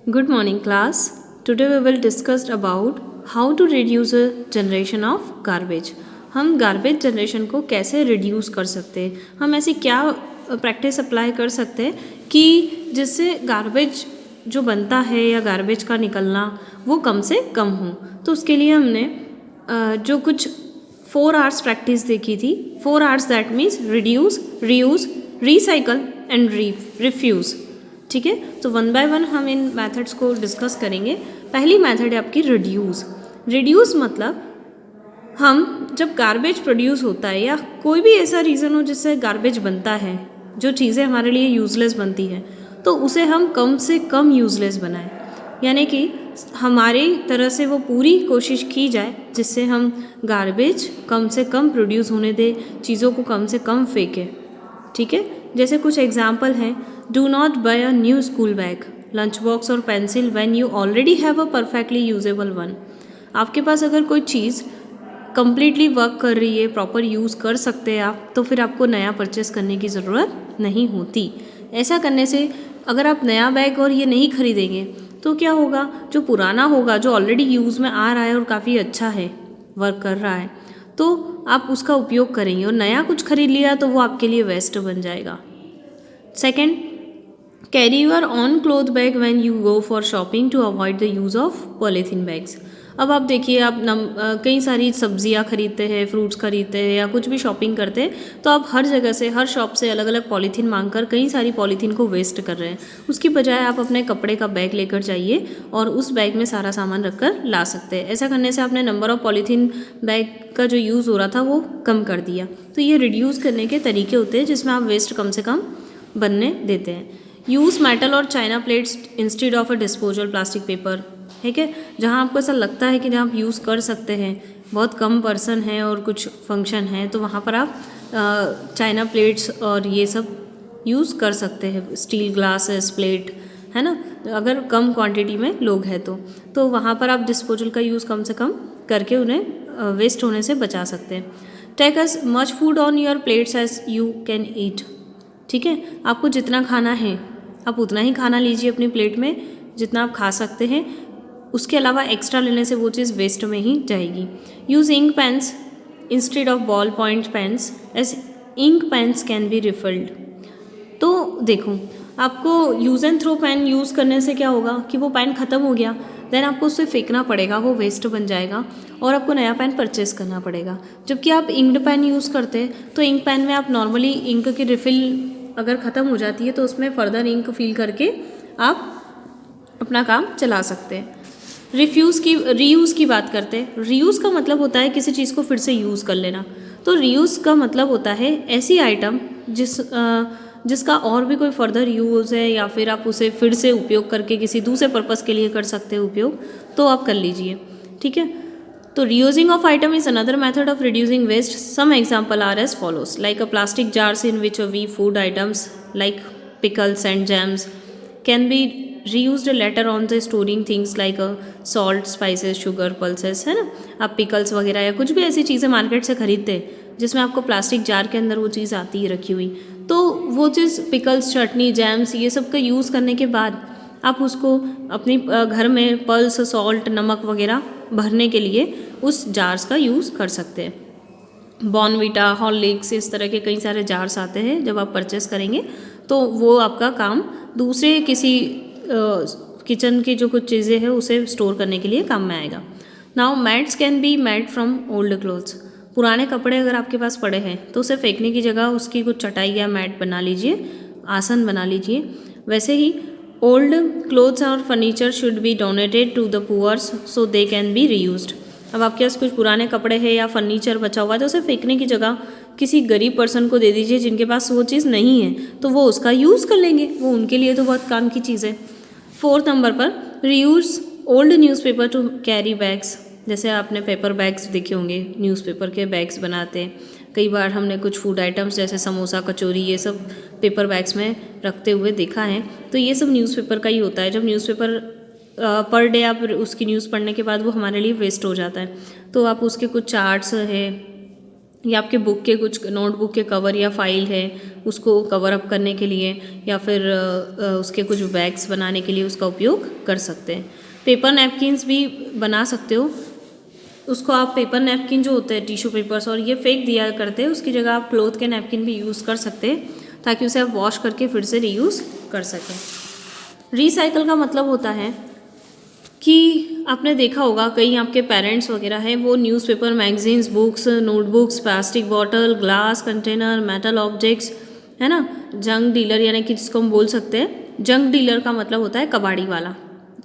Good morning, class. Today we will discuss about how to reduce the generation of garbage. हम garbage generation को कैसे reduce कर सकते हैं, हम ऐसी क्या प्रैक्टिस अप्लाई कर सकते हैं कि जिससे गार्बेज जो बनता है या गार्बेज का निकलना वो कम से कम हो। तो उसके लिए हमने जो कुछ 4 आवर्स प्रैक्टिस देखी थी। 4 hours that means reduce, reuse, recycle and refuse. ठीक है, तो 1 बाय 1 हम इन मेथड्स को डिस्कस करेंगे। पहली मेथड है आपकी रिड्यूस। रिड्यूस मतलब हम जब गार्बेज प्रोड्यूस होता है या कोई भी ऐसा रीज़न हो जिससे गार्बेज बनता है, जो चीज़ें हमारे लिए यूज़लेस बनती हैं, तो उसे हम कम से कम यूज़लेस बनाएं। यानी कि हमारी तरह से वो पूरी कोशिश की जाए जिससे हम गार्बेज कम से कम प्रोड्यूस होने दें, चीज़ों को कम से कम फेंकें। ठीक है, जैसे कुछ एग्जाम्पल हैं। Do not buy a new school bag, lunch box और pencil when you already have a perfectly usable one. आपके पास अगर कोई चीज़ कम्प्लीटली वर्क कर रही है, प्रॉपर यूज़ कर सकते हैं आप, तो फिर आपको नया परचेस करने की ज़रूरत नहीं होती। ऐसा करने से अगर आप नया बैग और ये नहीं खरीदेंगे तो क्या होगा, जो पुराना होगा, जो ऑलरेडी यूज़ में आ रहा है और काफ़ी अच्छा है, वर्क कर रहा है, तो आप उसका उपयोग करेंगे, और नया कुछ खरीद लिया तो वो आपके लिए वेस्ट बन जाएगा। Second, carry your own cloth bag when you go for shopping to avoid the use of polythene bags. अब आप देखिए, आप कई सारी सब्जियां खरीदते हैं, फ्रूट्स खरीदते हैं या कुछ भी शॉपिंग करते हैं, तो आप हर जगह से, हर शॉप से अलग अलग पॉलीथीन मांगकर कई सारी पॉलीथीन को वेस्ट कर रहे हैं। उसकी बजाय आप अपने कपड़े का बैग लेकर जाइए और उस बैग में सारा सामान रखकर ला सकते हैं। ऐसा करने से आपने नंबर ऑफ पॉलीथीन बैग का जो यूज़ हो रहा था वो कम कर दिया। तो ये रिड्यूस करने के तरीके होते हैं जिसमें आप वेस्ट कम से कम बनने देते हैं। यूज़ मेटल और China plates instead of a disposal plastic paper. ठीक है, जहाँ आपको ऐसा लगता है कि जहाँ आप यूज़ कर सकते हैं, बहुत कम पर्सन है और कुछ फंक्शन है, तो वहाँ पर आप चाइना प्लेट्स और ये सब यूज़ कर सकते हैं। स्टील ग्लासेस, प्लेट, है ना, अगर कम क्वांटिटी में लोग हैं तो वहाँ पर आप डिस्पोजल का यूज़ कम से कम करके उन्हें वेस्ट होने से बचा सकते हैं। Take as much food on your plates as you can eat. ठीक है, आपको जितना खाना है आप उतना ही खाना लीजिए अपनी प्लेट में, जितना आप खा सकते हैं। उसके अलावा एक्स्ट्रा लेने से वो चीज़ वेस्ट में ही जाएगी। Use ink pens instead of ball point pens as ink pens can be refilled. तो देखो, आपको use and throw pen use करने से क्या होगा कि वो पेन ख़त्म हो गया, देन आपको उसे फेंकना पड़ेगा, वो वेस्ट बन जाएगा और आपको नया पेन परचेस करना पड़ेगा। जबकि आप इंक्ड पेन यूज़ करते हैं तो इंक पेन में आप नॉर्मली इंक की रिफ़िल अगर ख़त्म हो जाती है तो उसमें फर्दर इंक फिल करके आप अपना काम चला सकते हैं। रीयूज़ की बात करते हैं। रीयूज़ का मतलब होता है किसी चीज़ को फिर से यूज़ कर लेना। तो रीयूज़ का मतलब होता है ऐसी आइटम जिसका और भी कोई फर्दर यूज़ है, या फिर आप उसे फिर से उपयोग करके किसी दूसरे पर्पज़ के लिए कर सकते हैं उपयोग, तो आप कर लीजिए। ठीक है, तो reusing of item is another method of reducing waste. Some example are as follows, like a plastic jars in which we food items like pickles and jams can be reused later on the storing things like salt, spices, sugar, pulses, है ना। आप pickles वगैरह या कुछ भी ऐसी चीज़ें market से खरीदते हैं जिसमें आपको प्लास्टिक जार के अंदर वो चीज़ आती है रखी हुई, तो वो चीज़ पिकल्स, चटनी, जैम्स, ये सब का यूज़ करने के बाद आप उसको अपनी घर में पल्स, सॉल्ट, नमक वगैरह भरने के लिए उस जार्स का यूज़ कर सकते हैं। बॉर्नवीटा, हॉर्लिक्स, इस तरह के कई सारे जार्स आते हैं। जब आप परचेस करेंगे तो वो आपका काम दूसरे किसी किचन की जो कुछ चीज़ें हैं उसे स्टोर करने के लिए काम में आएगा। Now mats can be made from old clothes. पुराने कपड़े अगर आपके पास पड़े हैं तो उसे फेंकने की जगह उसकी कुछ चटाई या मैट बना लीजिए, आसन बना लीजिए। वैसे ही ओल्ड क्लोथ्स और furniture should be donated to the poors so they can be reused. अब आपके पास कुछ पुराने कपड़े हैं या फर्नीचर बचा हुआ है तो उसे फेंकने की जगह किसी गरीब पर्सन को दे दीजिए जिनके पास वो चीज़ नहीं है, तो वो उसका यूज़ कर लेंगे, वो उनके लिए तो बहुत काम की चीज़ है। 4th नंबर पर, reuse old newspaper to carry bags. जैसे आपने पेपर बैग्स देखे होंगे, न्यूज़पेपर के बैग्स बनाते हैं। कई बार हमने कुछ फूड आइटम्स जैसे समोसा, कचौरी, ये सब पेपर बैग्स में रखते हुए देखा है। तो ये सब न्यूज़पेपर का ही होता है। जब न्यूज़पेपर पर डे आप उसकी न्यूज़ पढ़ने के बाद वो हमारे लिए वेस्ट हो जाता है, तो आप उसके कुछ चार्ट्स है या आपके बुक के कुछ नोटबुक के कवर या फाइल है उसको कवर अप करने के लिए, या फिर उसके कुछ बैग्स बनाने के लिए उसका उपयोग कर सकते हैं। पेपर नैपकिन्स भी बना सकते हो, उसको आप पेपर नैपकिन जो होते हैं टिश्यू पेपर्स और ये फेंक दिया करते हैं, उसकी जगह आप क्लॉथ के नैपकिन भी यूज़ कर सकते हैं ताकि उसे आप वॉश करके फिर से रीयूज़ कर सकें। रिसाइकल का मतलब होता है कि आपने देखा होगा कहीं आपके पेरेंट्स वगैरह हैं वो newspaper, magazines, books, notebooks, plastic bottle, glass container, metal objects, है ना, जंक डीलर यानी कि जिसको हम बोल सकते हैं जंक डीलर का मतलब होता है कबाड़ी वाला।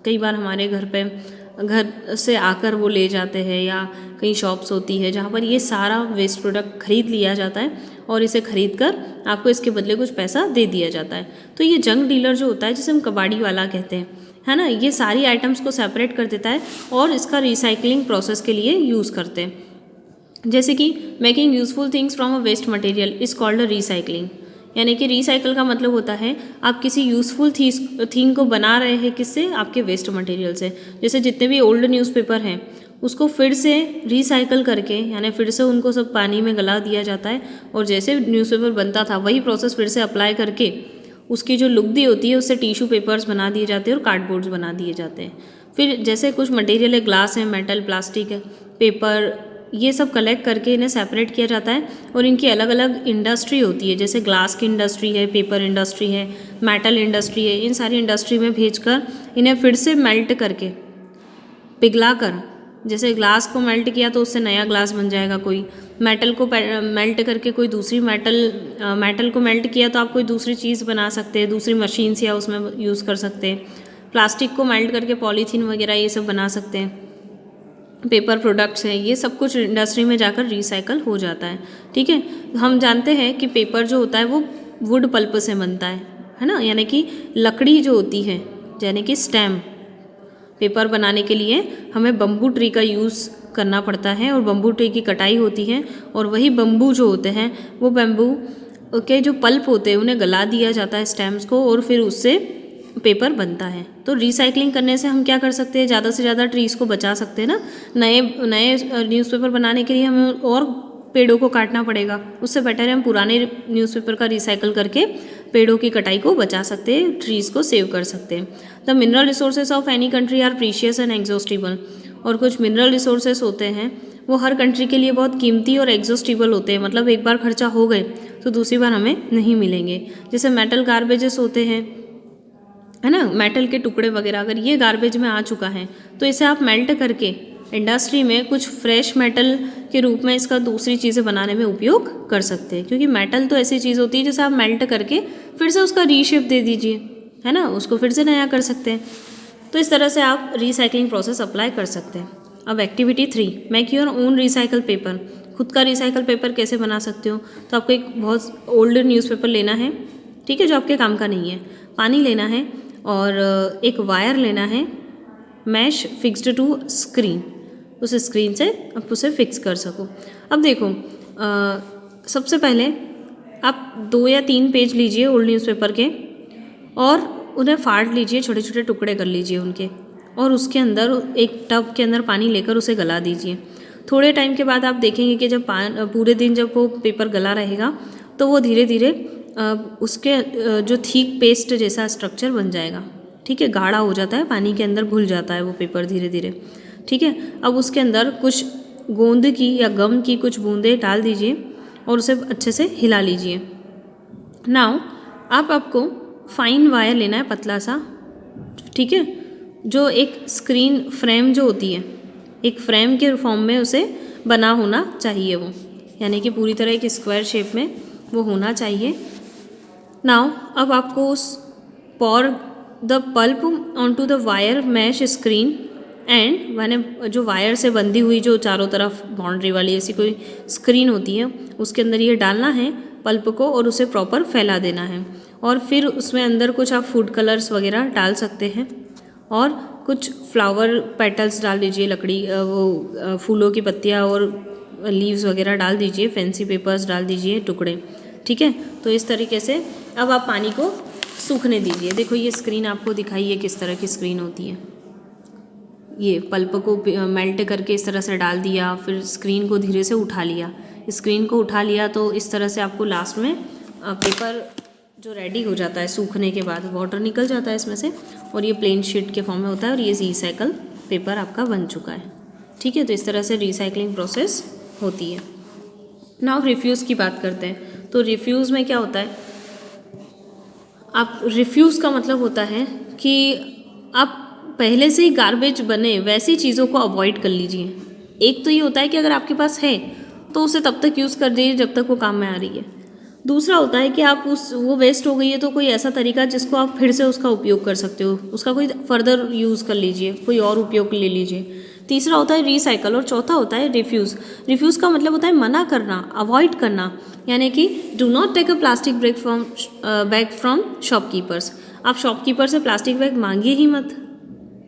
कई बार हमारे घर से आकर वो ले जाते हैं, या कई शॉप्स होती है जहाँ पर ये सारा वेस्ट प्रोडक्ट खरीद लिया जाता है और इसे खरीद कर आपको इसके बदले कुछ पैसा दे दिया जाता है। तो ये जंक डीलर जो होता है जिसे हम कबाड़ी वाला कहते हैं, है ना, ये सारी आइटम्स को सेपरेट कर देता है और इसका रिसाइकलिंग प्रोसेस के लिए यूज़ करते हैं। जैसे कि making useful things from a waste material is called a recycling. यानी कि रिसाइकल का मतलब होता है आप किसी यूज़फुल थिंग को बना रहे हैं, किससे, आपके वेस्ट मटेरियल से। जैसे जितने भी ओल्ड न्यूज़पेपर हैं उसको फिर से रिसाइकल करके, यानी फिर से उनको सब पानी में गला दिया जाता है और जैसे न्यूज़पेपर बनता था वही प्रोसेस फिर से अप्लाई करके उसकी जो लुगदी होती है उससे टिश्यू पेपर्स बना दिए जाते हैं और कार्डबोर्ड्स बना दिए जाते हैं। फिर जैसे कुछ मटेरियल है, ग्लास है, मेटल, प्लास्टिक है, पेपर, ये सब कलेक्ट करके इन्हें सेपरेट किया जाता है और इनकी अलग अलग इंडस्ट्री होती है। जैसे ग्लास की इंडस्ट्री है, पेपर इंडस्ट्री है, मेटल इंडस्ट्री है, इन सारी इंडस्ट्री में भेजकर इन्हें फिर से मेल्ट करके, पिघला कर, जैसे ग्लास को मेल्ट किया तो उससे नया ग्लास बन जाएगा, कोई मेटल को मेल्ट करके कोई दूसरी मेटल को मेल्ट किया तो आप कोई दूसरी चीज़ बना सकते हैं, दूसरी मशीन से या उसमें यूज़ कर सकते हैं। प्लास्टिक को मेल्ट करके पॉलीथीन वगैरह ये सब बना सकते हैं। पेपर प्रोडक्ट्स हैं, ये सब कुछ इंडस्ट्री में जाकर रिसाइकल हो जाता है। ठीक है, हम जानते हैं कि पेपर जो होता है वो वुड पल्प से बनता है ना, यानी कि लकड़ी जो होती है, यानी कि स्टेम। पेपर बनाने के लिए हमें बम्बू ट्री का यूज़ करना पड़ता है और बम्बू ट्री की कटाई होती है और वही बम्बू जो होते हैं वो बम्बू के जो पल्प होते हैं उन्हें गला दिया जाता है स्टेम्स को और फिर उससे पेपर बनता है। तो रिसाइकलिंग करने से हम क्या कर सकते हैं, ज़्यादा से ज़्यादा ट्रीज़ को बचा सकते हैं ना। नए न्यूज़पेपर बनाने के लिए हमें और पेड़ों को काटना पड़ेगा, उससे बेटर है हम पुराने न्यूज़पेपर का रिसाइकल करके पेड़ों की कटाई को बचा सकते हैं, ट्रीज़ को सेव कर सकते हैं। The mineral resources of any country are precious and exhaustible. और कुछ मिनरल रिसोर्सेज होते हैं वो हर कंट्री के लिए बहुत कीमती और एग्जॉस्टिबल होते हैं, मतलब एक बार खर्चा हो गए तो दूसरी बार हमें नहीं मिलेंगे। जैसे मेटल गार्बेजेस होते हैं, है ना, मेटल के टुकड़े वगैरह, अगर ये गार्बेज में आ चुका है तो इसे आप मेल्ट करके इंडस्ट्री में कुछ फ्रेश मेटल के रूप में इसका दूसरी चीज़ें बनाने में उपयोग कर सकते हैं। क्योंकि मेटल तो ऐसी चीज़ होती है जिसे आप मेल्ट करके फिर से उसका रीशेप दे दीजिए, है ना, उसको फिर से नया कर सकते हैं। तो इस तरह से आप रिसाइकलिंग प्रोसेस अप्लाई कर सकते हैं। अब activity 3, make your own recycle paper. खुद का रिसाइकल पेपर कैसे बना सकते हो, तो आपको एक बहुत ओल्ड न्यूज़पेपर लेना है, ठीक है, जो आपके काम का नहीं है, पानी लेना है और एक वायर लेना है, मैश फिक्स्ड टू स्क्रीन, उस स्क्रीन से आप उसे फिक्स कर सको। अब देखो, सबसे पहले आप 2 या 3 पेज लीजिए ओल्ड न्यूज़पेपर के और उन्हें फाड़ लीजिए, छोटे छोटे टुकड़े कर लीजिए उनके, और उसके अंदर एक टब के अंदर पानी लेकर उसे गला दीजिए। थोड़े टाइम के बाद आप देखेंगे कि जब पूरे दिन जब वो पेपर गला रहेगा तो वो धीरे धीरे उसके जो थिक पेस्ट जैसा स्ट्रक्चर बन जाएगा। ठीक है, गाढ़ा हो जाता है, पानी के अंदर घुल जाता है वो पेपर धीरे धीरे। ठीक है, अब उसके अंदर कुछ गोंद की या गम की कुछ बूंदें डाल दीजिए और उसे अच्छे से हिला लीजिए। नाउ आपको फाइन वायर लेना है, पतला सा, ठीक है, जो एक स्क्रीन फ्रेम जो होती है, एक फ्रेम के फॉर्म में उसे बना होना चाहिए वो, यानी कि पूरी तरह एक स्क्वायर शेप में वो होना चाहिए। नाउ अब आपको उस pour the pulp onto the wire mesh screen and मैंने जो वायर से बंधी हुई जो चारों तरफ बाउंड्री वाली ऐसी कोई स्क्रीन होती है उसके अंदर ये डालना है पल्प को और उसे प्रॉपर फैला देना है। और फिर उसमें अंदर कुछ आप फूड कलर्स वगैरह डाल सकते हैं और कुछ फ्लावर पेटल्स डाल दीजिए, लकड़ी वो फूलों की पत्तियाँ और लीव्स वगैरह डाल दीजिए, फैंसी पेपर्स डाल दीजिए टुकड़े। ठीक है, तो इस तरीके से अब आप पानी को सूखने दीजिए। देखो ये स्क्रीन आपको दिखाई है किस तरह की स्क्रीन होती है। ये पल्प को मेल्ट करके इस तरह से डाल दिया, फिर स्क्रीन को धीरे से उठा लिया, स्क्रीन को उठा लिया तो इस तरह से आपको लास्ट में पेपर जो रेडी हो जाता है सूखने के बाद, वाटर निकल जाता है इसमें से और ये प्लेन शीट के फॉर्म में होता है और ये रिसाइकल पेपर आपका बन चुका है। ठीक है, तो इस तरह से रिसाइकलिंग प्रोसेस होती है। नाउ रिफ्यूज़ की बात करते हैं। तो रिफ्यूज़ में क्या होता है, आप रिफ्यूज़ का मतलब होता है कि आप पहले से ही गार्बेज बने वैसी चीज़ों को अवॉइड कर लीजिए। एक तो ये होता है कि अगर आपके पास है तो उसे तब तक यूज़ कर दीजिए जब तक वो काम में आ रही है। दूसरा होता है कि आप वो वेस्ट हो गई है तो कोई ऐसा तरीका जिसको आप फिर से उसका उपयोग कर सकते हो, उसका कोई फर्दर यूज़ कर लीजिए, कोई और उपयोग ले लीजिए। तीसरा होता है रिसाइकल और चौथा होता है रिफ्यूज़। रिफ्यूज़ का मतलब होता है मना करना, अवॉइड करना, यानी कि do not take a plastic bag from shopkeepers. आप शॉपकीपर से प्लास्टिक बैग मांगिए ही मत।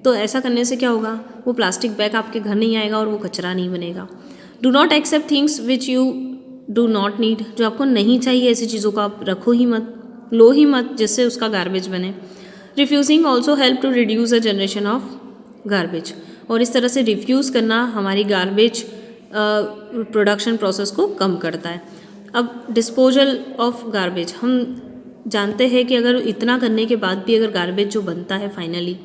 तो ऐसा करने से क्या होगा, वो प्लास्टिक बैग आपके घर नहीं आएगा और वो कचरा नहीं बनेगा। Do not accept things which you do not need, जो आपको नहीं चाहिए ऐसी चीज़ों को आप रखो ही मत, लो ही मत, जिससे उसका गार्बेज बने। Refusing also help to reduce the generation of garbage, और इस तरह से रिफ्यूज़ करना हमारी गार्बेज प्रोडक्शन प्रोसेस को कम करता है। अब डिस्पोजल ऑफ गार्बेज, हम जानते हैं कि अगर इतना करने के बाद भी अगर गार्बेज जो बनता है फाइनली,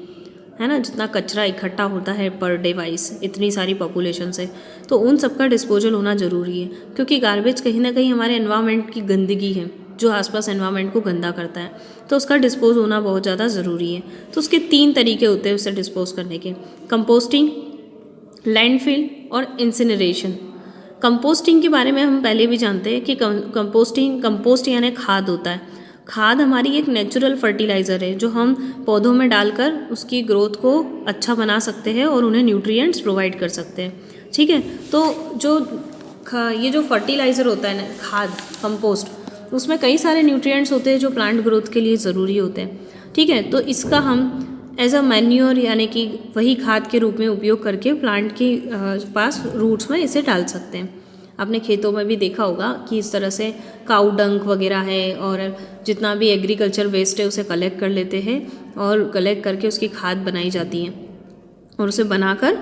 है ना, जितना कचरा इकट्ठा होता है पर डे वाइज इतनी सारी पॉपुलेशन से, तो उन सब का डिस्पोजल होना ज़रूरी है, क्योंकि गार्बेज कहीं ना कहीं हमारे एनवायरनमेंट की गंदगी है जो आसपास एनवायरनमेंट को गंदा करता है, तो उसका डिस्पोज होना बहुत ज़्यादा ज़रूरी है। तो उसके 3 तरीके होते हैं उसे डिस्पोज करने के, कंपोस्टिंग, लैंडफिल और इंसिनरेशन। कंपोस्टिंग के बारे में हम पहले भी जानते हैं कि कंपोस्ट यानी खाद होता है। खाद हमारी एक नेचुरल फर्टिलाइज़र है जो हम पौधों में डालकर उसकी ग्रोथ को अच्छा बना सकते हैं और उन्हें न्यूट्रिएंट्स प्रोवाइड कर सकते हैं। ठीक है, तो ये जो फर्टिलाइज़र होता है ना, खाद, कंपोस्ट, उसमें कई सारे न्यूट्रिएंट्स होते हैं जो प्लांट ग्रोथ के लिए ज़रूरी होते हैं। ठीक है, तो इसका हम एज अ मैन्योर यानी कि वही खाद के रूप में उपयोग करके प्लांट के पास रूट्स में इसे डाल सकते हैं। आपने खेतों में भी देखा होगा कि इस तरह से काऊ डंक वगैरह है और जितना भी एग्रीकल्चर वेस्ट है उसे कलेक्ट कर लेते हैं और कलेक्ट करके उसकी खाद बनाई जाती है और उसे बनाकर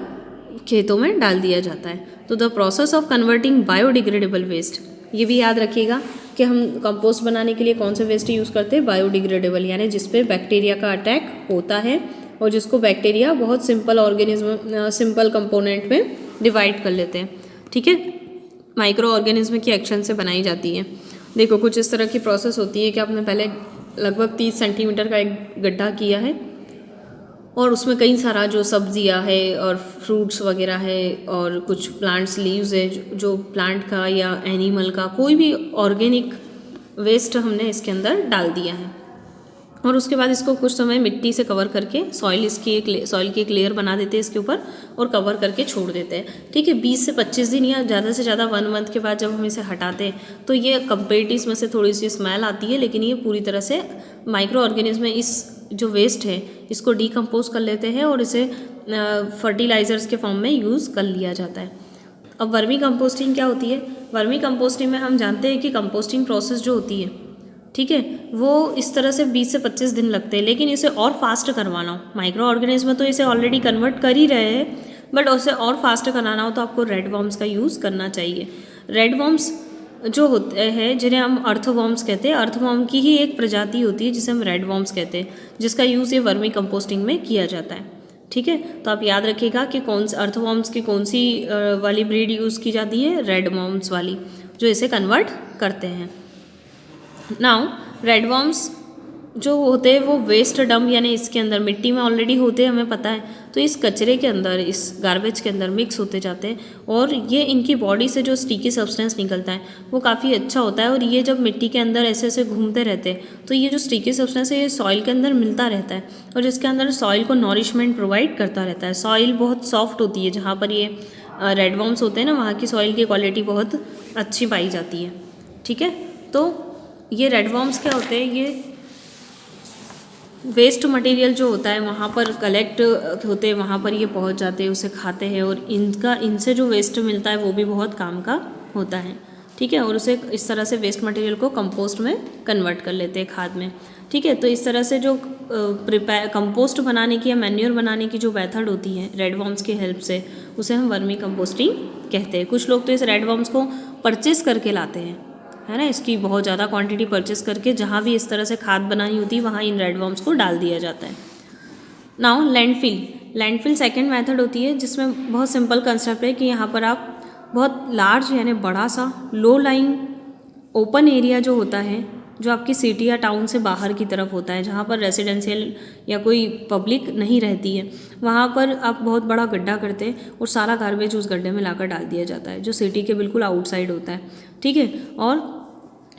खेतों में डाल दिया जाता है। तो the process of converting biodegradable waste, ये भी याद रखिएगा कि हम कंपोस्ट बनाने के लिए कौन से वेस्ट यूज़ करते हैं, बायोडिग्रेडेबल, यानी जिस पे बैक्टीरिया का अटैक होता है और जिसको बैक्टीरिया बहुत सिंपल कंपोनेंट में डिवाइड कर लेते हैं। ठीक है, माइक्रो ऑर्गेनिज्म की एक्शन से बनाई जाती है। देखो कुछ इस तरह की प्रोसेस होती है कि आपने पहले लगभग 30 सेंटीमीटर का एक गड्ढा किया है और उसमें कई सारा जो सब्जियां है और फ्रूट्स वगैरह है और कुछ प्लांट्स लीव्स है, जो प्लांट का या एनिमल का कोई भी ऑर्गेनिक वेस्ट हमने इसके अंदर डाल दिया है और उसके बाद इसको कुछ समय मिट्टी से कवर करके सॉइल की एक लेयर बना देते हैं इसके ऊपर और कवर करके छोड़ देते हैं। ठीक है, 20 से 25 दिन या ज़्यादा से ज़्यादा 1 मंथ के बाद जब हम इसे हटाते हैं तो ये कंपेरेटिव इसमें से थोड़ी सी स्मेल आती है, लेकिन ये पूरी तरह से माइक्रो ऑर्गेनिज्म में इस जो वेस्ट है इसको डीकम्पोज कर लेते हैं और इसे फर्टिलाइज़र्स के फॉर्म में यूज़ कर लिया जाता है। अब वर्मी कंपोस्टिंग क्या होती है? वर्मी कंपोस्टिंग में हम जानते हैं कि कंपोस्टिंग प्रोसेस जो होती है, ठीक है, वो इस तरह से 20 से 25 दिन लगते हैं, लेकिन इसे और फास्ट करवाना हो, माइक्रो ऑर्गेनिज्म तो इसे ऑलरेडी कन्वर्ट कर ही रहे हैं, बट उसे और फास्ट कराना हो तो आपको रेड वॉर्म्स का यूज़ करना चाहिए। रेड वॉर्म्स जो होते हैं जिन्हें हम अर्थवॉर्म्स कहते हैं, अर्थवॉर्म की ही एक प्रजाति होती है जिसे हम रेड वॉर्म्स कहते हैं, जिसका यूज़ ये वर्मी कंपोस्टिंग में किया जाता है। ठीक है, तो आप याद रखिएगा कि अर्थवॉर्म्स की कौन सी वाली ब्रीड यूज़ की जाती है, रेड वॉर्म्स वाली, जो इसे कन्वर्ट करते हैं। नाउ रेड वॉर्म्स जो होते हैं वो वेस्ट डंप यानी इसके अंदर मिट्टी में ऑलरेडी होते हैं, हमें पता है, तो इस कचरे के अंदर, इस गार्बेज के अंदर मिक्स होते जाते हैं और ये इनकी बॉडी से जो स्टिकी सब्सटेंस निकलता है वो काफ़ी अच्छा होता है और ये जब मिट्टी के अंदर ऐसे ऐसे घूमते रहते हैं तो ये जो स्टिकी सब्सटेंस है ये सॉइल के अंदर मिलता रहता है और जिसके अंदर सॉइल को नॉरिशमेंट प्रोवाइड करता रहता है। सॉइल बहुत सॉफ्ट होती है, जहाँ पर ये रेड वॉर्म्स होते हैं ना, वहाँ की सॉइल की क्वालिटी बहुत अच्छी पाई जाती है। ठीक है, तो ये रेड वॉर्म्स क्या होते हैं, ये वेस्ट मटेरियल जो होता है वहाँ पर कलेक्ट होते हैं, वहाँ पर ये पहुँच जाते हैं, उसे खाते हैं और इनसे जो वेस्ट मिलता है वो भी बहुत काम का होता है। ठीक है, और उसे इस तरह से वेस्ट मटेरियल को कंपोस्ट में कन्वर्ट कर लेते हैं, खाद में। ठीक है। तो इस तरह से जो कंपोस्ट बनाने की या मैन्योर बनाने की जो मेथड होती है रेड वर्म्स की हेल्प से, उसे हम वर्मी कंपोस्टिंग कहते हैं। कुछ लोग तो इस रेड वर्म्स को परचेस करके लाते हैं, है ना, इसकी बहुत ज़्यादा क्वांटिटी परचेस करके जहाँ भी इस तरह से खाद बनानी होती है वहाँ इन रेड वर्म्स को डाल दिया जाता है। नाउ लैंडफिल सेकंड मेथड होती है, जिसमें बहुत सिंपल कंसेप्ट है कि यहाँ पर आप बहुत लार्ज यानी बड़ा सा लो लाइंग ओपन एरिया जो होता है, जो आपकी सिटी या टाउन से बाहर की तरफ होता है, जहाँ पर रेजिडेंशियल या कोई पब्लिक नहीं रहती है, वहाँ पर आप बहुत बड़ा गड्ढा करते हैं और सारा गार्बेज उस गड्ढे में लाकर डाल दिया जाता है, जो सिटी के बिल्कुल आउटसाइड होता है, ठीक है। और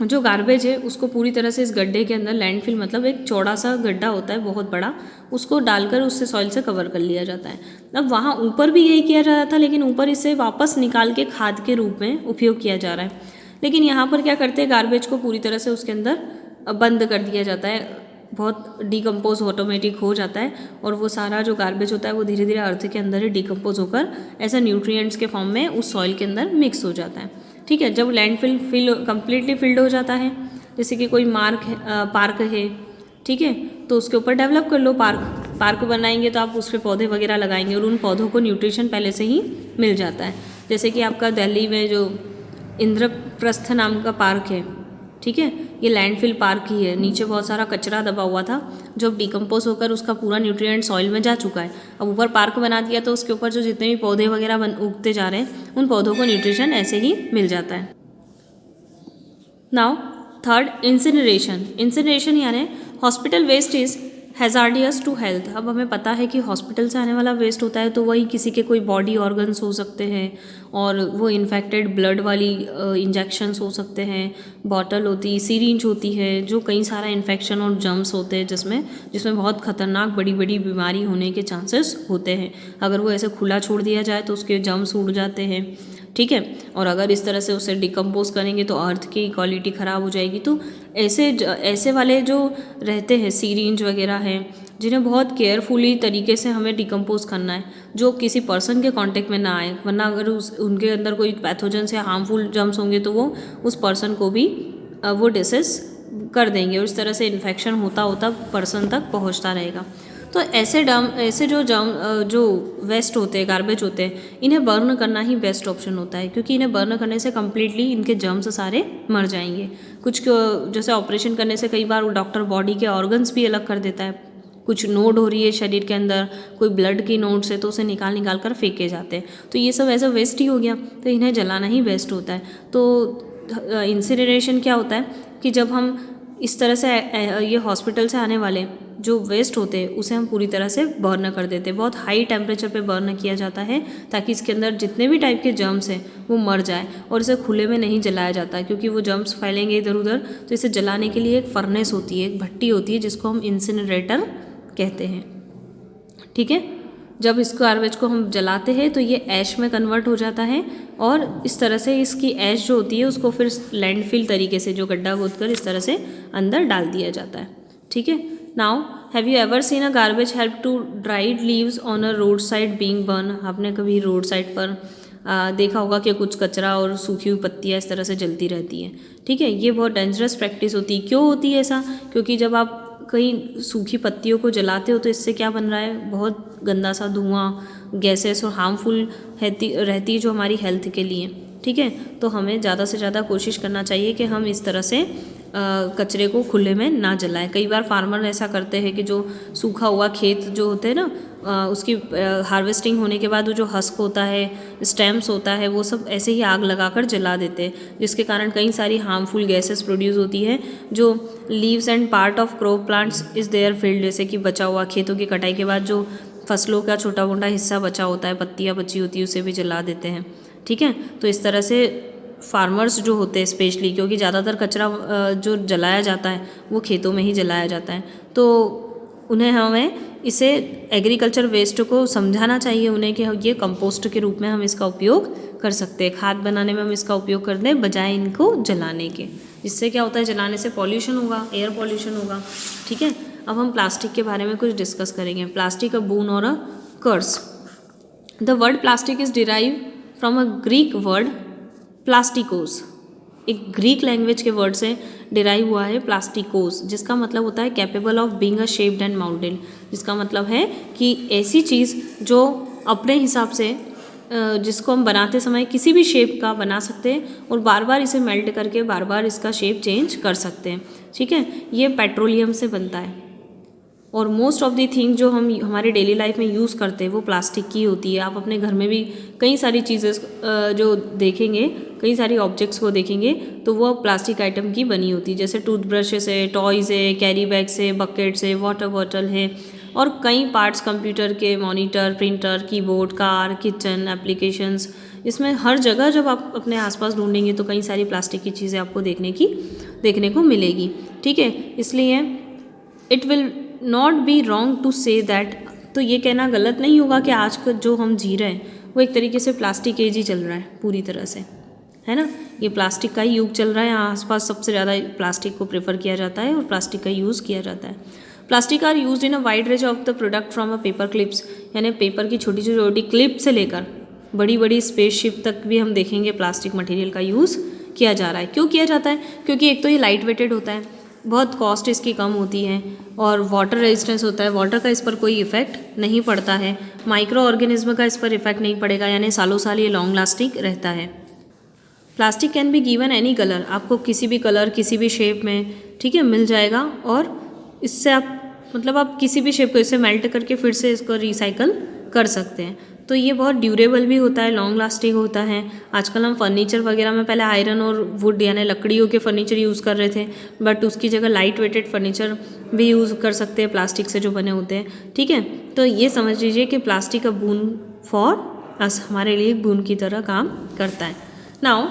जो गार्बेज है उसको पूरी तरह से इस गड्ढे के अंदर, लैंडफिल मतलब एक चौड़ा सा गड्ढा होता है बहुत बड़ा, उसको डालकर उससे सॉइल से कवर कर लिया जाता है। अब वहाँ ऊपर भी यही किया जा रहा था, लेकिन ऊपर इसे वापस निकाल के खाद के रूप में उपयोग किया जा रहा है। लेकिन यहाँ पर क्या करते हैं, गार्बेज को पूरी तरह से उसके अंदर बंद कर दिया जाता है, बहुत डिकम्पोज ऑटोमेटिक हो जाता है और वो सारा जो गार्बेज होता है वो धीरे धीरे अर्थ के अंदर ही डिकम्पोज होकर ऐसा न्यूट्रिएंट्स के फॉर्म में उस सॉइल के अंदर मिक्स हो जाता है, ठीक है। जब लैंडफिल कम्प्लीटली फिल्ड हो जाता है, जैसे कि कोई पार्क है, ठीक है, तो उसके ऊपर डेवलप कर लो पार्क बनाएंगे तो आप उस पर पौधे वगैरह लगाएंगे और उन पौधों को न्यूट्रिशन पहले से ही मिल जाता है। जैसे कि आपका दिल्ली में जो इंद्रप्रस्थ नाम का पार्क है, ठीक है, ये लैंडफिल पार्क ही है। नीचे बहुत सारा कचरा दबा हुआ था जो अब डिकम्पोज होकर उसका पूरा न्यूट्रिएंट सॉइल में जा चुका है। अब ऊपर पार्क बना दिया तो उसके ऊपर जो जितने भी पौधे वगैरह उगते जा रहे हैं उन पौधों को न्यूट्रिशन ऐसे ही मिल जाता है। नाउ थर्ड, इंसिनरेशन यानी hospital waste is hazardous to health. अब हमें पता है कि हॉस्पिटल से आने वाला वेस्ट होता है तो वही किसी के कोई बॉडी ऑर्गन्स हो सकते हैं और वो इन्फेक्टेड ब्लड वाली इंजेक्शंस हो सकते हैं, बॉटल होती, सीरिंज होती है, जो कई सारा इन्फेक्शन और जर्म्स होते हैं जिसमें बहुत खतरनाक बड़ी बड़ी बीमारी होने के चांसेस होते हैं। अगर वो ऐसे खुला छोड़ दिया जाए तो उसके जर्म्स उड़ जाते हैं, ठीक है, और अगर इस तरह से उसे डिकम्पोज करेंगे तो अर्थ की क्वालिटी ख़राब हो जाएगी। तो ऐसे वाले जो रहते हैं सीरिंज वगैरह हैं, जिन्हें बहुत केयरफुली तरीके से हमें डिकम्पोज करना है, जो किसी पर्सन के कांटेक्ट में ना आए, वरना अगर उनके अंदर कोई पैथोजन या हार्मफुल जर्म्स होंगे तो वो उस पर्सन को भी वो डिसीज कर देंगे और इस तरह से इन्फेक्शन होता होता पर्सन तक पहुंचता रहेगा। तो ऐसे जो वेस्ट होते हैं, गार्बेज होते हैं, इन्हें बर्न करना ही बेस्ट ऑप्शन होता है, क्योंकि इन्हें बर्न करने से कम्प्लीटली इनके जर्म्स सारे मर जाएंगे। कुछ जैसे ऑपरेशन करने से कई बार डॉक्टर बॉडी के ऑर्गन्स भी अलग कर देता है, कुछ नोड हो रही है शरीर के अंदर, कोई ब्लड की नोड्स है तो उसे निकाल कर फेंके जाते हैं, तो ये सब ऐसा वेस्ट ही हो गया, तो इन्हें जलाना ही बेस्ट होता है। तो इंसिनरेशन क्या होता है कि जब हम इस तरह से ये हॉस्पिटल से आने वाले जो वेस्ट होते हैं उसे हम पूरी तरह से बर्न कर देते हैं। बहुत हाई टेम्परेचर पे बर्न किया जाता है ताकि इसके अंदर जितने भी टाइप के जर्म्स हैं वो मर जाए, और इसे खुले में नहीं जलाया जाता है क्योंकि वो जर्म्स फैलेंगे इधर उधर। तो इसे जलाने के लिए एक फर्नेस होती है, एक भट्टी होती है जिसको हम इंसिनरेटर कहते हैं, ठीक है। जब इस गार्बेज को हम जलाते हैं तो ये ऐश में कन्वर्ट हो जाता है और इस तरह से इसकी ऐश जो होती है उसको फिर लैंडफिल तरीके से जो गड्ढा खोदकर इस तरह से अंदर डाल दिया जाता है, ठीक है। Now have you ever seen a garbage help to dried leaves on a road side being burn. आपने कभी रोड साइड पर देखा होगा कि कुछ कचरा और सूखी हुई पत्तियाँ इस तरह से जलती रहती हैं, ठीक है। ये बहुत डेंजरस प्रैक्टिस होती है। क्यों होती है ऐसा? क्योंकि जब आप कहीं सूखी पत्तियों को जलाते हो तो इससे क्या बन रहा है, बहुत गंदा सा धुआं, गैसेस और हार्मफुल रहती है जो हमारी हेल्थ के लिए, ठीक है। तो हमें ज़्यादा से ज़्यादा कोशिश करना चाहिए कि हम इस तरह से कचरे को खुले में ना जलाएं। कई बार फार्मर ऐसा करते हैं कि जो सूखा हुआ खेत जो होते हैं ना, उसकी हार्वेस्टिंग होने के बाद वो जो हस्क होता है, स्टेम्स होता है, वो सब ऐसे ही आग लगाकर जला देते हैं, जिसके कारण कई सारी हार्मफुल गैसेस प्रोड्यूस होती है। जो leaves and part of crop plants is their field, जैसे कि बचा हुआ खेतों की कटाई के बाद जो फसलों का छोटा मोटा हिस्सा बचा होता है, पत्तियाँ बची होती है, उसे भी जला देते हैं, ठीक है। तो इस तरह से फार्मर्स जो होते हैं स्पेशली, क्योंकि ज़्यादातर कचरा जो जलाया जाता है वो खेतों में ही जलाया जाता है, तो उन्हें हमें इसे एग्रीकल्चर वेस्ट को समझाना चाहिए उन्हें कि ये कंपोस्ट के रूप में हम इसका उपयोग कर सकते हैं, खाद बनाने में हम इसका उपयोग कर दें बजाय इनको जलाने के। इससे क्या होता है, जलाने से पॉल्यूशन होगा, एयर पॉल्यूशन होगा, ठीक है। अब हम प्लास्टिक के बारे में कुछ डिस्कस करेंगे। प्लास्टिक अ बोन और a curse. The word plastic is derive from a Greek word plastikos, एक ग्रीक लैंग्वेज के वर्ड से डिराइव हुआ है प्लास्टिकोस, जिसका मतलब होता है capable of being a shaped and moulded, जिसका मतलब है कि ऐसी चीज़ जो अपने हिसाब से जिसको हम बनाते समय किसी भी शेप का बना सकते हैं और बार बार इसे मेल्ट करके बार बार इसका शेप चेंज कर सकते हैं। ठीक है, ये पेट्रोलियम से बनता है और मोस्ट ऑफ दी थिंग जो हम हमारे डेली लाइफ में यूज़ करते हैं वो प्लास्टिक की होती है। आप अपने घर में भी कई सारी चीज़ें जो देखेंगे, कई सारी ऑब्जेक्ट्स को देखेंगे तो वो प्लास्टिक आइटम की बनी होती है, जैसे टूथब्रशेस है, टॉयज़ है, कैरी बैग्स है, बकेट्स है, वाटर बॉटल है और कई पार्ट्स कंप्यूटर के, monitor, printer, keyboard, car, kitchen applications, इसमें हर जगह जब आप अपने आसपास ढूंढेंगे तो कई सारी प्लास्टिक की चीज़ें आपको देखने को मिलेगी। ठीक है, इसलिए it will not be wrong to say that, तो ये कहना गलत नहीं होगा कि आज का जो हम जी रहे हैं वो एक तरीके से प्लास्टिक एज ही चल रहा है पूरी तरह से, है ना। ये प्लास्टिक का ही युग चल रहा है, आसपास सबसे ज़्यादा प्लास्टिक को प्रेफर किया जाता है और प्लास्टिक का यूज़ किया जाता है। Plastic are used in a wide range of the product from a paper clips, यानी पेपर की छोटी छोटी क्लिप से लेकर बड़ी बड़ी स्पेसशिप तक भी हम देखेंगे प्लास्टिक मटेरियल का यूज़ किया जा रहा है। क्यों किया जाता है? क्योंकि एक तो ये लाइट वेटेड होता है, बहुत कॉस्ट इसकी कम होती है और वाटर रेजिस्टेंस होता है, वाटर का इस पर कोई इफेक्ट नहीं पड़ता है, माइक्रो ऑर्गेनिज्म का इस पर इफेक्ट नहीं पड़ेगा, यानी सालों साल ये लॉन्ग लास्टिंग रहता है। Plastic can be given any colour, आपको किसी भी कलर किसी भी शेप में, ठीक है, मिल जाएगा और इससे आप मतलब आप किसी भी शेप को इसे मेल्ट करके फिर से इसको रिसाइकल कर सकते हैं। तो ये बहुत ड्यूरेबल भी होता है, लॉन्ग लास्टिंग होता है। आजकल हम फर्नीचर वगैरह में पहले आयरन और वुड यानी लकड़ियों के फर्नीचर यूज़ कर रहे थे, बट उसकी जगह लाइट वेटेड फर्नीचर भी यूज़ कर सकते हैं प्लास्टिक से जो बने होते हैं। ठीक है, तो ये समझ लीजिए कि plastic a boon for us, हमारे लिए बून की तरह काम करता है। Now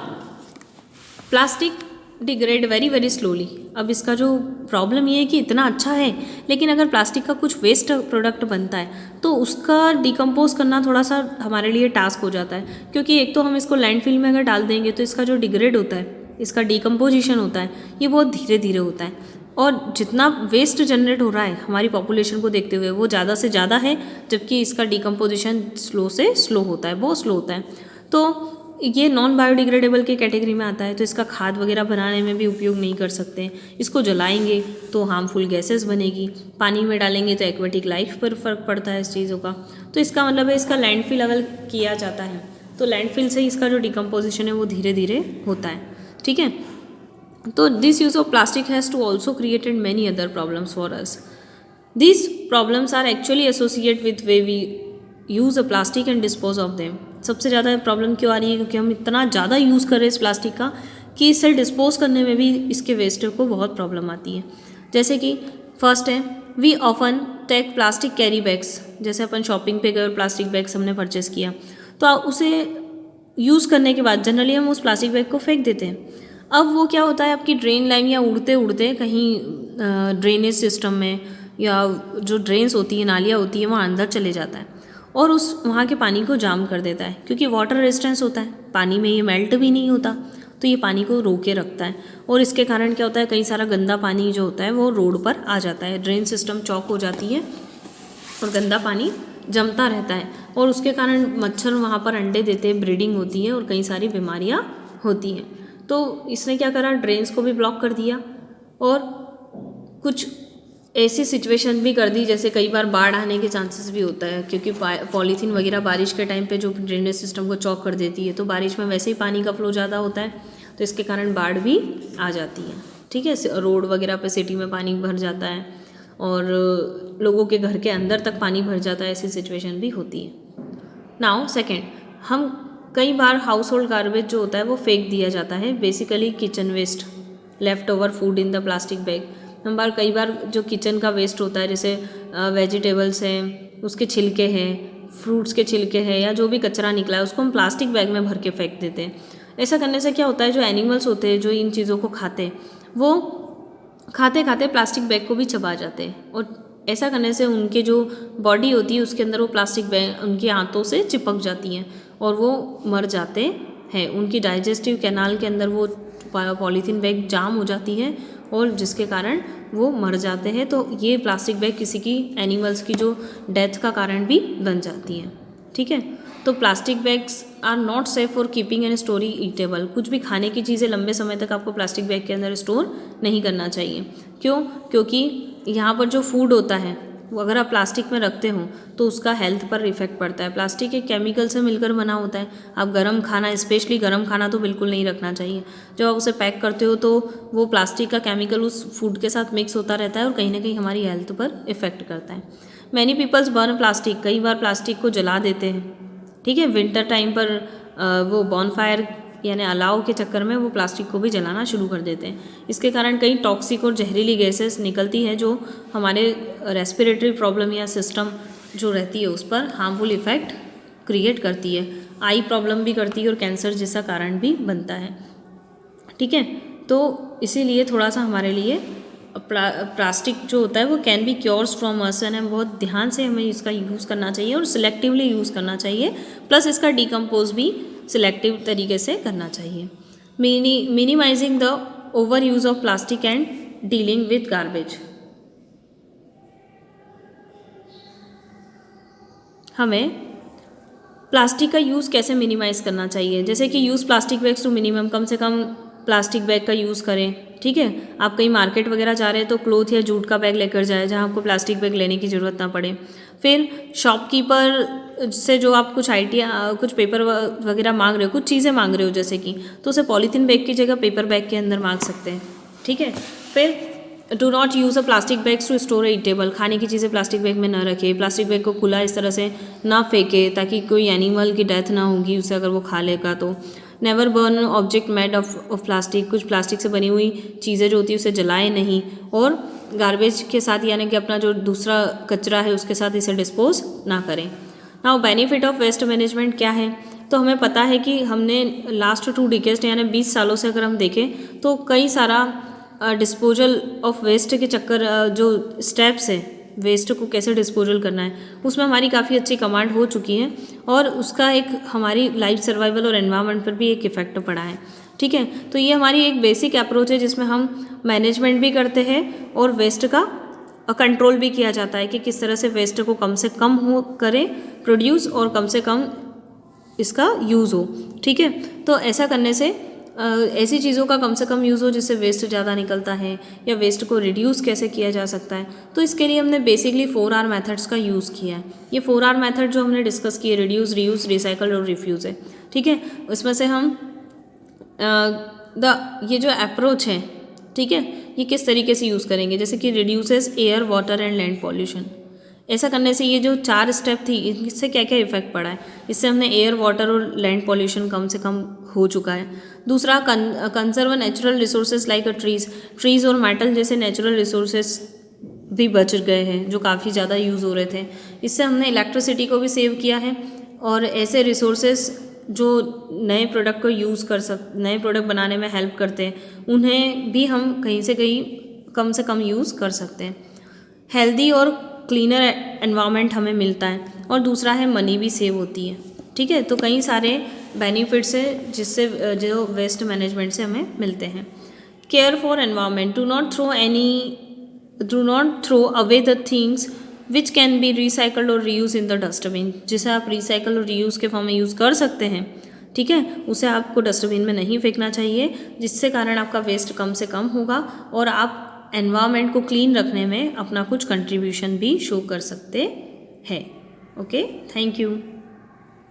plastic degrade very very slowly. अब इसका जो प्रॉब्लम ये है कि इतना अच्छा है, लेकिन अगर प्लास्टिक का कुछ वेस्ट प्रोडक्ट बनता है तो उसका डिकम्पोज करना थोड़ा सा हमारे लिए टास्क हो जाता है, क्योंकि एक तो हम इसको लैंडफिल में अगर डाल देंगे तो इसका जो डिग्रेड होता है, इसका डिकम्पोजिशन होता है, ये बहुत धीरे धीरे होता है और जितना वेस्ट जनरेट हो रहा है हमारी पॉपुलेशन को देखते हुए वो ज़्यादा से ज़्यादा है, जबकि इसका डिकम्पोजिशन स्लो से स्लो होता है, बहुत स्लो होता है। तो ये नॉन बायोडिग्रेडेबल के कैटेगरी में आता है, तो इसका खाद वगैरह बनाने में भी उपयोग नहीं कर सकते। इसको जलाएंगे तो हार्मफुल गैसेस बनेगी, पानी में डालेंगे तो एक्वेटिक लाइफ पर फ़र्क पड़ता है इस चीज़ों का। तो इसका मतलब है इसका लैंडफिल अगर किया जाता है तो लैंडफिल से इसका जो डिकम्पोजिशन है वो धीरे धीरे होता है। ठीक है, तो this use of plastic has to also created many other problems for us. These problems are actually associated with way we use a plastic and dispose of them। सबसे ज़्यादा प्रॉब्लम क्यों आ रही है? क्योंकि हम इतना ज़्यादा यूज़ कर रहे हैं इस प्लास्टिक का कि इसे डिस्पोज करने में भी इसके वेस्ट को बहुत प्रॉब्लम आती है। जैसे कि फर्स्ट है, we often take plastic carry bags. जैसे अपन शॉपिंग पे गए और प्लास्टिक बैग्स हमने परचेस किया तो उसे यूज़ करने के बाद जनरली हम उस प्लास्टिक बैग को फेंक देते हैं। अब वो क्या होता है, आपकी ड्रेन लाइन या उड़ते उड़ते कहीं ड्रेनेज सिस्टम में या जो ड्रेन्स होती है, नालियाँ होती है, वहाँ अंदर चले जाता है और वहाँ के पानी को जाम कर देता है। क्योंकि वाटर रेजिस्टेंस होता है, पानी में ये मेल्ट भी नहीं होता, तो ये पानी को रोके रखता है और इसके कारण क्या होता है, कई सारा गंदा पानी जो होता है वो रोड पर आ जाता है, ड्रेन सिस्टम चौक हो जाती है और गंदा पानी जमता रहता है और उसके कारण मच्छर वहाँ पर अंडे देते हैं, ब्रीडिंग होती है और कई सारी बीमारियाँ होती हैं। तो इसने क्या करा, ड्रेन्स को भी ब्लॉक कर दिया और कुछ ऐसी सिचुएशन भी कर दी जैसे कई बार बाढ़ आने के चांसेस भी होता है, क्योंकि पॉलीथीन वगैरह बारिश के टाइम पे जो ड्रेनेज सिस्टम को चौक कर देती है, तो बारिश में वैसे ही पानी का फ्लो ज़्यादा होता है तो इसके कारण बाढ़ भी आ जाती है। ठीक है, रोड वगैरह पे सिटी में पानी भर जाता है और लोगों के घर के अंदर तक पानी भर जाता है, ऐसी सिचुएशन भी होती है। नाउ सेकेंड, हम कई बार हाउस होल्ड गार्बेज जो होता है वो फेंक दिया जाता है, basically kitchen waste, left over food in the plastic bag. कई बार जो किचन का वेस्ट होता है, जैसे वेजिटेबल्स हैं, उसके छिलके हैं, फ्रूट्स के छिलके हैं या जो भी कचरा निकला है उसको हम प्लास्टिक बैग में भर के फेंक देते हैं। ऐसा करने से क्या होता है, जो एनिमल्स होते हैं जो इन चीज़ों को खाते हैं वो खाते खाते प्लास्टिक बैग को भी चबा जाते हैं और ऐसा करने से उनके जो बॉडी होती है उसके अंदर वो प्लास्टिक बैग उनकी आंतों से चिपक जाती हैं और वो मर जाते हैं। उनकी डाइजेस्टिव कैनाल के अंदर वो पॉलीथीन बैग जाम हो जाती है और जिसके कारण वो मर जाते हैं। तो ये प्लास्टिक बैग किसी की एनिमल्स की जो डेथ का कारण भी बन जाती है। ठीक है। तो plastic bags are not safe for keeping and story eatable. कुछ भी खाने की चीज़ें लंबे समय तक आपको प्लास्टिक बैग के अंदर स्टोर नहीं करना चाहिए। क्यों? क्योंकि यहाँ पर जो फूड होता है वो अगर आप प्लास्टिक में रखते हो तो उसका हेल्थ पर इफेक्ट पड़ता है। प्लास्टिक एक केमिकल से मिलकर बना होता है। आप गर्म खाना, स्पेशली गर्म खाना तो बिल्कुल नहीं रखना चाहिए। जब आप उसे पैक करते हो तो वो प्लास्टिक का केमिकल उस फूड के साथ मिक्स होता रहता है और कहीं ना कहीं हमारी हेल्थ पर इफेक्ट करता है। मैनी पीपल्स बर्न प्लास्टिक, कई बार प्लास्टिक को जला देते हैं, ठीक है। विंटर टाइम पर वो बॉनफायर यानी अलाव के चक्कर में वो प्लास्टिक को भी जलाना शुरू कर देते हैं। इसके कारण कई टॉक्सिक और जहरीली गैसेस निकलती हैं जो हमारे रेस्पिरेटरी प्रॉब्लम या सिस्टम जो रहती है उस पर हार्मफुल इफ़ेक्ट क्रिएट करती है। आई प्रॉब्लम भी करती है और कैंसर जैसा कारण भी बनता है, ठीक है। तो इसीलिए थोड़ा सा हमारे लिए प्लास्टिक जो होता है वो can be cures from us, and हम बहुत ध्यान से हमें इसका यूज़ करना चाहिए और सिलेक्टिवली यूज़ करना चाहिए, प्लस इसका डिकम्पोज भी सिलेक्टिव तरीके से करना चाहिए। Minimising the over use of plastic and dealing with garbage. हमें प्लास्टिक का यूज़ कैसे मिनिमाइज़ करना चाहिए, जैसे कि use plastic bags to minimum, कम से कम प्लास्टिक बैग का यूज़ करें, ठीक है। आप कहीं मार्केट वगैरह जा रहे हैं तो क्लोथ या जूट का बैग लेकर जाए जहाँ आपको प्लास्टिक बैग लेने की ज़रूरत ना पड़े। फिर शॉपकीपर से जो आप कुछ पेपर वगैरह मांग रहे हो, कुछ चीज़ें मांग रहे हो जैसे कि, तो उसे पॉलीथीन बैग की जगह पेपर बैग के अंदर मांग सकते हैं, ठीक है। फिर do not use a plastic bags to store eatable, खाने की चीज़ें प्लास्टिक बैग में ना रखें। प्लास्टिक बैग को खुला इस तरह से ना फेंके ताकि कोई एनिमल की डेथ ना होगी उसे अगर वो खा लेगा तो। Never burn object made of plastic, कुछ प्लास्टिक से बनी हुई चीज़ें जो होती है उसे जलाएं नहीं। और गार्बेज के साथ यानी कि अपना जो दूसरा कचरा है उसके साथ इसे डिस्पोज ना करें। Now benefit of waste management क्या है, तो हमें पता है कि हमने लास्ट 2 डिकेड्स यानी 20 सालों से अगर हम देखें तो कई सारा डिस्पोजल ऑफ वेस्ट के चक्कर जो स्टेप्स है वेस्ट को कैसे डिस्पोजल करना है उसमें हमारी काफ़ी अच्छी कमांड हो चुकी है और उसका एक हमारी लाइफ सर्वाइवल और एनवायरनमेंट पर भी एक इफ़ेक्ट पड़ा है, ठीक है। तो ये हमारी एक बेसिक अप्रोच है जिसमें हम मैनेजमेंट भी करते हैं और वेस्ट का कंट्रोल भी किया जाता है कि किस तरह से वेस्ट को कम से कम हो करें प्रोड्यूस और कम से कम इसका यूज़ हो, ठीक है। तो ऐसा करने से ऐसी चीज़ों का कम से कम यूज़ हो जिससे वेस्ट ज़्यादा निकलता है, या वेस्ट को रिड्यूस कैसे किया जा सकता है। तो इसके लिए हमने बेसिकली 4R मेथड्स का यूज़ किया है। ये 4R मेथड जो हमने डिस्कस किए, रिड्यूस, रीयूज, रिसाइकल और रिफ्यूज़ है, ठीक है। इसमें से हम ये जो अप्रोच है, ठीक है, ये किस तरीके से यूज़ करेंगे, जैसे कि reduces air, water and land pollution. ऐसा करने से ये जो 4 स्टेप थी इससे क्या क्या इफेक्ट पड़ा है, इससे हमने एयर, वाटर और लैंड पॉल्यूशन कम से कम हो चुका है। दूसरा, conserve natural resources like trees और मेटल जैसे नेचुरल रिसोर्सेज भी बच गए हैं जो काफ़ी ज़्यादा यूज़ हो रहे थे। इससे हमने इलेक्ट्रिसिटी को भी सेव किया है और ऐसे रिसोर्सेज जो नए प्रोडक्ट को नए प्रोडक्ट बनाने में हेल्प करते हैं उन्हें भी हम कहीं से कम यूज़ कर सकते हैं। हेल्दी और क्लीनर एनवायरनमेंट हमें मिलता है और दूसरा है मनी भी सेव होती है, ठीक है। तो कई सारे बेनिफिट्स है जिससे जो वेस्ट मैनेजमेंट से हमें मिलते हैं। Care for environment, do not throw away the things which can be recycled और रीयूज इन द डस्टबिन। जिसे आप रिसाइकल और रीयूज़ के फॉर्म में यूज़ कर सकते हैं, ठीक है, उसे आपको डस्टबिन में नहीं फेंकना चाहिए, जिससे कारण आपका वेस्ट कम से कम होगा और आप एनवायरनमेंट को क्लीन रखने में अपना कुछ कंट्रीब्यूशन भी शो कर सकते हैं। Okay, thank you.